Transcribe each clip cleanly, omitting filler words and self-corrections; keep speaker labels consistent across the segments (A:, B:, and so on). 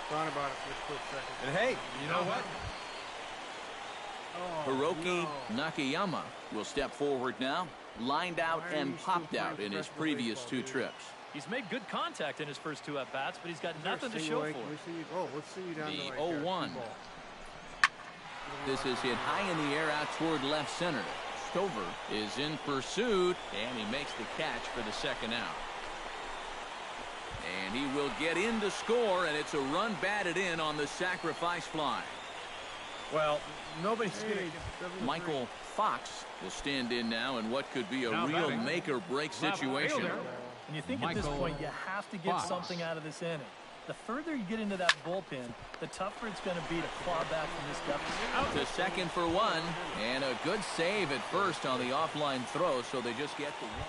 A: Thought about it for a split second.
B: And hey, you know what?
C: Hiroki Nakayama will step forward now. Lined out and popped out in his previous two trips.
D: He's made good contact in his first two at-bats, but he's got nothing to show for it.
A: Let's see you down
C: The
A: to
C: 0-1. This is hit high in the air out toward left center. Stover is in pursuit, and he makes the catch for the second out. And he will get in to score, and it's a run batted in on the sacrifice fly.
B: Well, nobody's going to...
C: Michael Fox will stand in now in what could be a real make-or-break situation.
D: And you think at this point you have to get something out of this inning. The further you get into that bullpen, the tougher it's going to be to claw back from this deficit.
C: To second for one, and a good save at first on the offline throw, so they just get the one.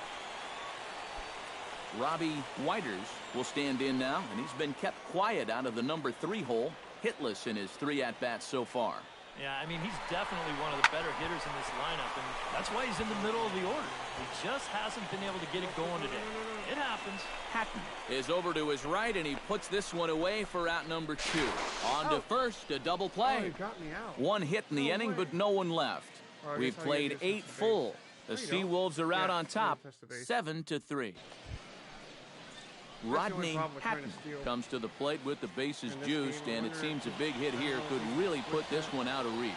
C: Robbie Whiters will stand in now, and he's been kept quiet out of the number 3 hole, hitless in his 3 at-bats so far.
D: Yeah, I mean, he's definitely one of the better hitters in this lineup, and that's why he's in the middle of the order. He just hasn't been able to get it going today. It happens.
C: Hatton is over to his right, and he puts this one away for out number 2. On to first, a double play. One hit in the inning, but no one left. We've played 8 full. The Seawolves are out on top, 7-3. Rodney Hatton comes to the plate with the bases juiced, and it seems a big hit here could really put this one out of reach.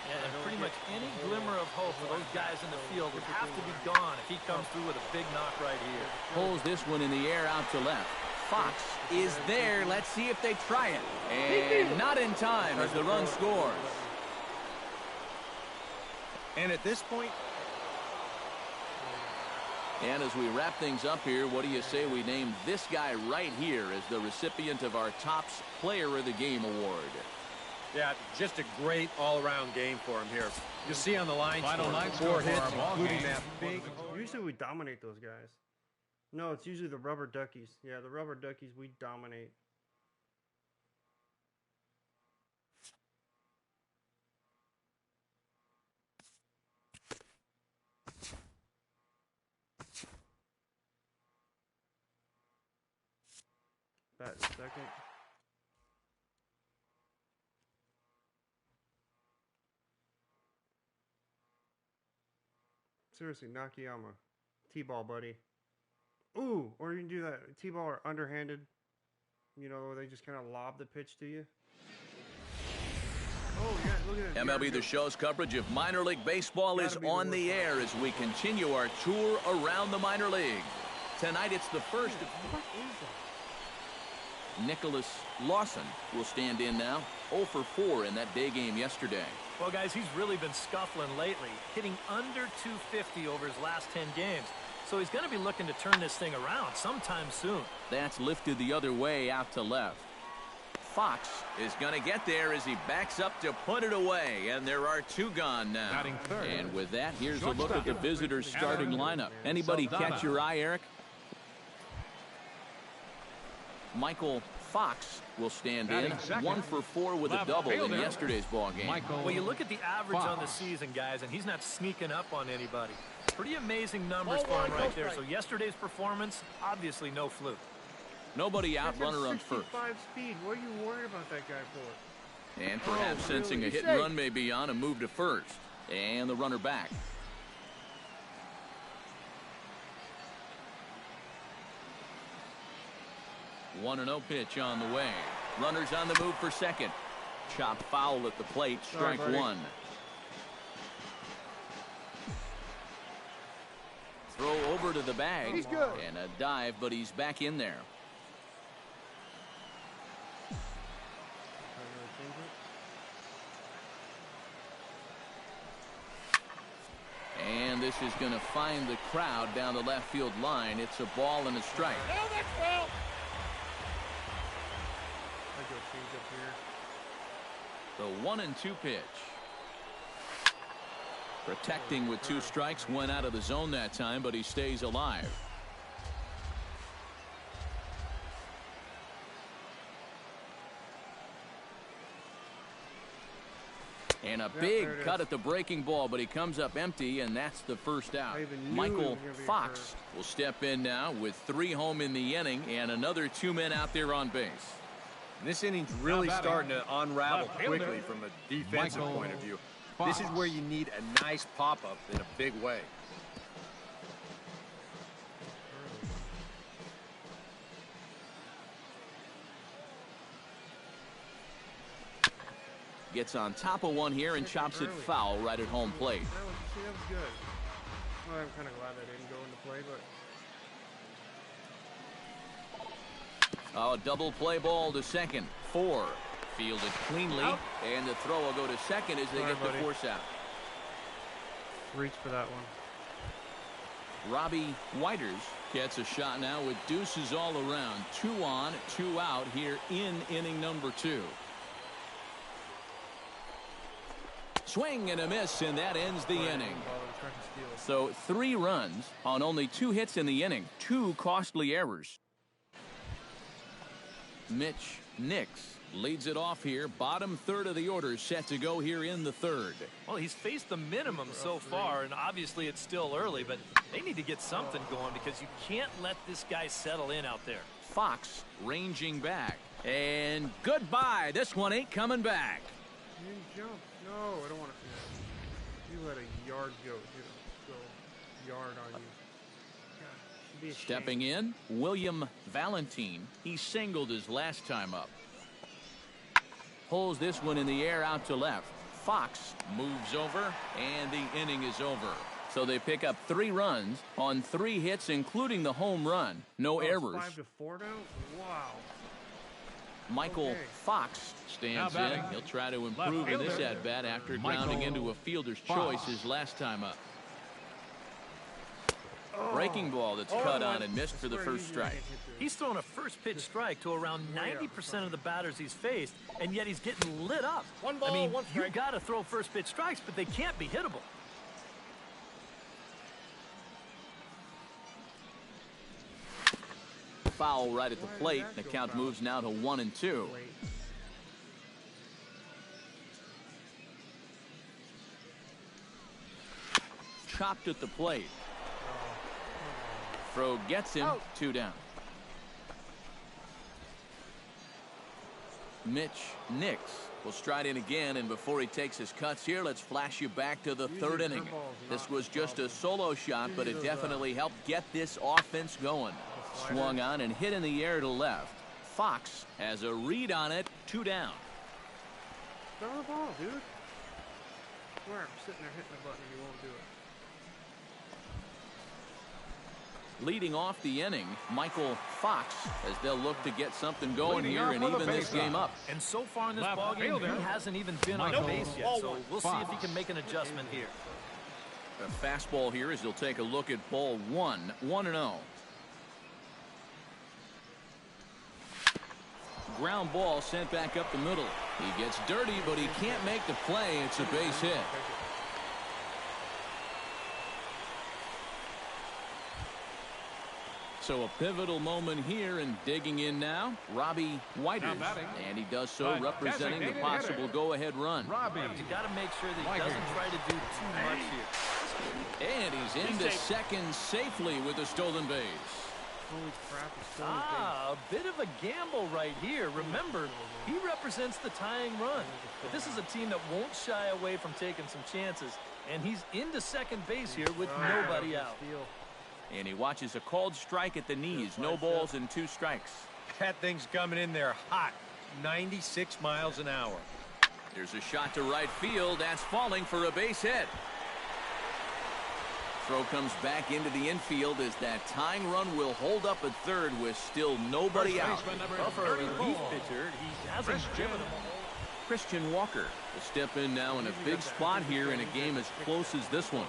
D: Yeah, and pretty much any glimmer of hope for those guys in the field would have to be gone if he comes through with a big knock right here.
C: Pulls this one in the air out to left. Fox is there. Let's see if they try it. And not in time as the run scores.
B: And at this point...
C: And as we wrap things up here, what do you say we name this guy right here as the recipient of our Topps Player of the Game award?
B: Yeah, just a great all-around game for him here. You see on the line,
E: Final
B: 4 hits, including that big...
A: Usually we dominate those guys. No, it's usually the rubber duckies. Yeah, the rubber duckies we dominate. Bat in second. Seriously, Nakayama. T-ball, buddy. Ooh, or you can do that T-ball or underhanded. You know, where they just kind of lob the pitch to you. Oh, yeah, look at it.
C: MLB The Show's coverage of minor league baseball is on the air as we continue our tour around the minor league. Tonight it's the first of...
A: What is that?
C: Nicholas Lawson will stand in now, 0 for 4 in that day game yesterday.
D: Well, guys, he's really been scuffling lately, hitting under 250 over his last 10 games. So he's going to be looking to turn this thing around sometime soon.
C: That's lifted the other way out to left. Fox is going to get there as he backs up to put it away, and there are 2 gone now. And with that, here's a look at the visitors' starting lineup. Anybody catch your eye, Eric? Michael Fox will stand in, 1 for 4 with a double in yesterday's ball game.
D: Well, you look at the average on the season, guys, and he's not sneaking up on anybody. Pretty amazing numbers for him right there. So yesterday's performance, obviously no fluke.
C: Nobody out, runner on first.
A: 65 speed. What are you worried about that guy for?
C: And perhaps sensing a hit and run may be on, a move to first. And the runner back. One 1-0 pitch on the way. Runners on the move for second. Chop foul at the plate. Strike one. Throw over to the bag.
A: He's good.
C: And a dive, but he's back in there. And this is going to find the crowd down the left field line. It's a ball and a strike. The 1-2 pitch. Protecting with 2 strikes, went out of the zone that time, but he stays alive. And a big cut at the breaking ball, but he comes up empty, and that's the first out. Michael Fox will step in now with 3 home in the inning and another 2 men out there on base.
B: This inning's really starting to unravel quickly from a defensive point of view. This is where you need a nice pop-up in a big way.
C: Gets on top of one here and chops it foul right at home plate.
A: See, that was good. Well, I'm kind of glad that didn't go into play, but...
C: Oh, double play ball to second. 4. Fielded cleanly, and the throw will go to second as they get the force out.
A: Reach for that one.
C: Robbie Whiters gets a shot now with deuces all around. 2 on, 2 out here in inning number 2. Swing and a miss, and that ends the inning. So 3 runs on only 2 hits in the inning. 2 costly errors. Mitch Nix leads it off here. Bottom third of the order set to go here in the 3rd.
D: Well, he's faced the minimum so far, and obviously it's still early, but they need to get something going because you can't let this guy settle in out there.
C: Fox ranging back. And goodbye. This one ain't coming back.
A: You jump. No, I don't want to see that. You let a yard go yard on you. God,
C: stepping in, William Valentine. He singled his last time up. Pulls this one in the air out to left. Fox moves over, and the inning is over. So they pick up 3 runs on 3 hits, including the home run. No errors.
A: 5-4 now? Wow.
C: Michael Fox stands in. He'll try to improve in this at-bat after grounding into a fielder's choice his last time up. Breaking ball that's cut on and missed for the first strike.
D: He's thrown a first pitch strike to around 90% of the batters he's faced, and yet he's getting lit up. I mean, you got to throw first pitch strikes, but they can't be hittable.
C: Foul right at the plate. The count moves now to 1-2. Chopped at the plate. Throw gets him. 2 down. Mitch Nix will stride in again, and before he takes his cuts here, let's flash you back to the 3rd inning. This was just a solo shot, but it definitely helped get this offense going. Swung on and hit in the air to left. Fox has a read on it. 2 down.
A: Throw the ball, dude. Where I'm sitting there hitting the button and you won't do it.
C: Leading off the inning, Michael Fox, as they'll look to get something going here and even this game up.
D: And so far in this ballgame, he hasn't even been on base yet, so we'll see if he can make an adjustment here.
C: A fastball here as he'll take a look at ball 1. 1-0. Ground ball sent back up the middle. He gets dirty, but he can't make the play. It's a base hit. So a pivotal moment here, and digging in now, Robbie Whiters. And he does so representing the possible go-ahead run.
D: You got to make sure that he doesn't try to do too much here.
C: And he's into second safely with a stolen base.
A: Holy crap,
D: a bit of a gamble right here. Remember, he represents the tying run. But this is a team that won't shy away from taking some chances. And he's into second base here with nobody out.
C: And he watches a called strike at the knees. No balls and 2 strikes.
B: That thing's coming in there hot. 96 miles an hour.
C: There's a shot to right field. That's falling for a base hit. Throw comes back into the infield as that tying run will hold up at 3rd with still nobody out.
D: Well, for a relief pitcher, he hasn't driven him.
C: Christian Walker will step in now in a big spot here in a game as close as this one.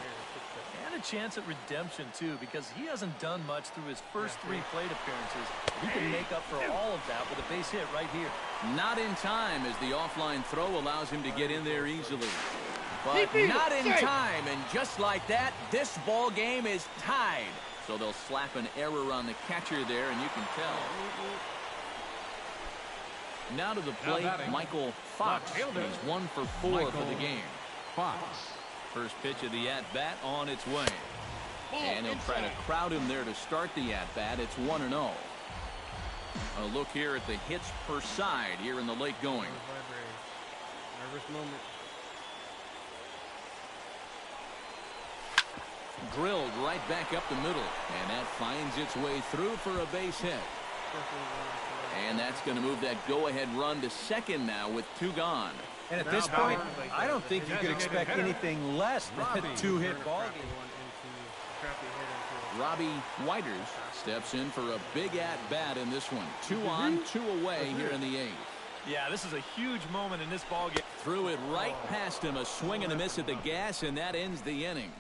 D: And a chance at redemption, too, because he hasn't done much through his first 3 plate appearances. He can make up for all of that with a base hit right here.
C: Not in time as the offline throw allows him to get in there easily. But not in time, and just like that, this ball game is tied. So they'll slap an error on the catcher there, and you can tell. Now to the plate, Michael Fox. He's 1 for 4 for the game.
E: Fox.
C: First pitch of the at-bat on its way. And he'll try to crowd him there to start the at-bat. It's 1-0. A look here at the hits per side here in the late going.
A: Nervous moment.
C: Drilled right back up the middle, and that finds its way through for a base hit. And that's going to move that go-ahead run to second now with 2 gone.
B: And at this point, I don't think you could expect anything less than a 2-hit ball game.
C: Robbie Whiters steps in for a big at-bat in this one. 2 on, 2 away here in the 8th.
D: Yeah, this is a huge moment in this ball game.
C: Threw it right past him, a swing and a miss at the gas, and that ends the inning.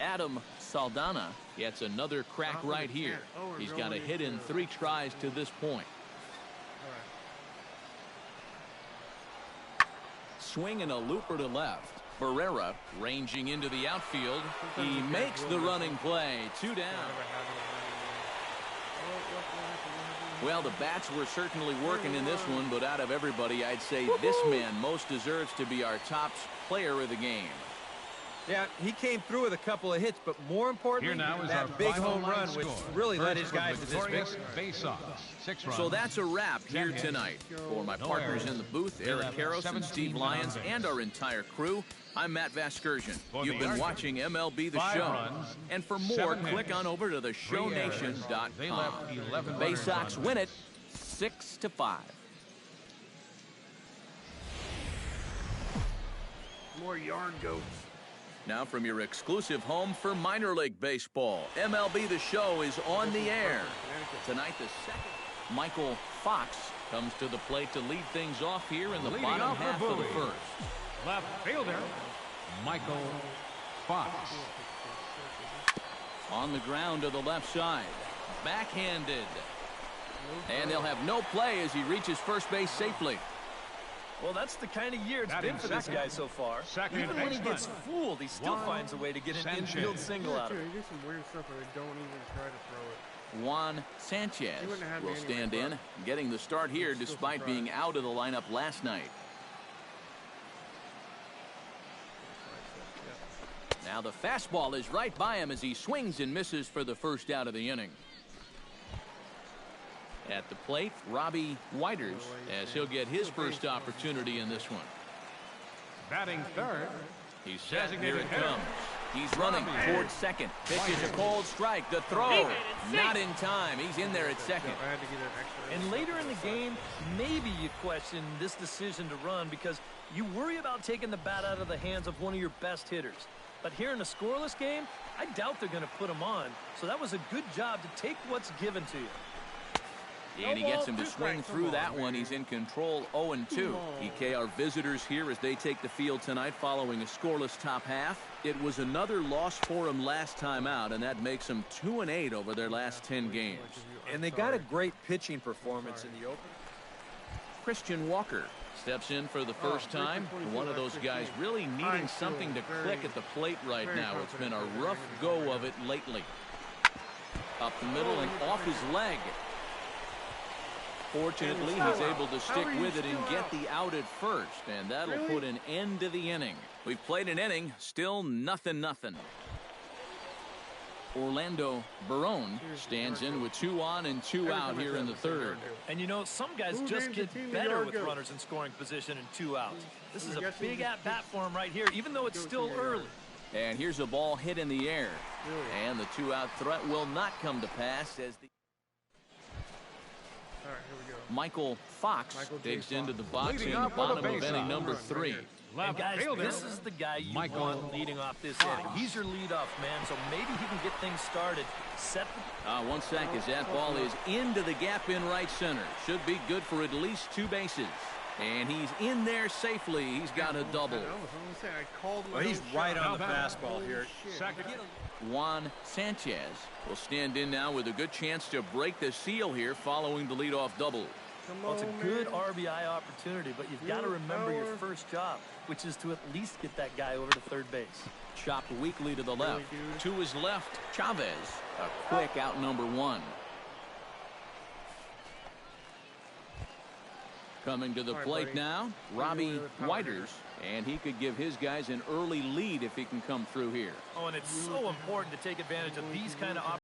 C: Adam Saldana gets another crack right here. He's got a hit in 3 tries to this point. Swing and a looper to left. Barrera ranging into the outfield. He makes the running play. 2 down. Well, the bats were certainly working in this one, but out of everybody, I'd say this man most deserves to be our top player of the game.
B: Yeah, he came through with a couple of hits, but more importantly, that big home run, which really led his guys to this victory.
C: So that's a wrap here tonight. For my partners in the booth, Eric Karros and Steve Lyons, and our entire crew, I'm Matt Vasgersian. You've been watching MLB The Show. And for more, click on over to theshownation.com. Bay Sox win it 6-5.
A: More yard goats.
C: Now from your exclusive home for minor league baseball, MLB The Show is on the air. Tonight, the second. Michael Fox comes to the plate to lead things off here in the bottom half of the first.
E: Left fielder, Michael Fox.
C: On the ground to the left side. Backhanded. And they'll have no play as he reaches first base safely.
D: Well, that's the kind of year it's been for this guy so far. Even when he gets fooled, he still finds a way to get an infield single out of it.
A: He did some weird stuff where they don't even try to throw it.
C: Juan Sanchez will stand in, getting the start here despite being out of the lineup last night. Now the fastball is right by him as he swings and misses for the first out of the inning. At the plate, Robbie Whiters, as he'll get his first opportunity in this one.
E: Batting third.
C: He's set. Here it comes. He's running towards second. Pitches a cold strike. The throw. Not in time. He's in there at second.
D: And later in the game, maybe you question this decision to run because you worry about taking the bat out of the hands of one of your best hitters. But here in a scoreless game, I doubt they're going to put him on. So that was a good job to take what's given to you.
C: And he gets him to swing through that one. He's in control 0-2. EK our visitors here as they take the field tonight following a scoreless top half. It was another loss for them last time out, and that makes them 2-8 over their last 10 games.
B: And they got a great pitching performance in the open.
C: Christian Walker steps in for the first time. One of those guys really needing something to click at the plate right now. It's been a rough go of it lately. Up the middle and off his leg. Fortunately, he's able to stick with it and get the out at first, and that'll put an end to the inning. We've played an inning, still 0-0. Orlando Barone stands in with 2 on and 2 out here in the third.
D: And you know, some guys just get better with runners in scoring position and 2 outs. This is a big at-bat for him right here, even though it's still early.
C: And here's a ball hit in the air. And the 2-out threat will not come to pass as the Michael Fox digs into the box in the bottom of inning number 3.
D: And guys, this is the guy you want leading off this inning. He's your leadoff man, so maybe he can get things started. Set the
C: 1 sec as that ball is into the gap in right center. Should be good for at least 2 bases. And he's in there safely. He's got a double.
B: Well, he's right on the fastball here.
C: Juan Sanchez will stand in now with a good chance to break the seal here following the leadoff double.
D: Well, it's a good RBI opportunity, but you've got to remember your first job, which is to at least get that guy over to third base.
C: Chopped weakly to the left. To his left, Chavez. A quick out number 1. Coming to the plate now, Robbie Whiters, and he could give his guys an early lead if he can come through here.
D: Oh, and it's so important to take advantage of these kind of opportunities.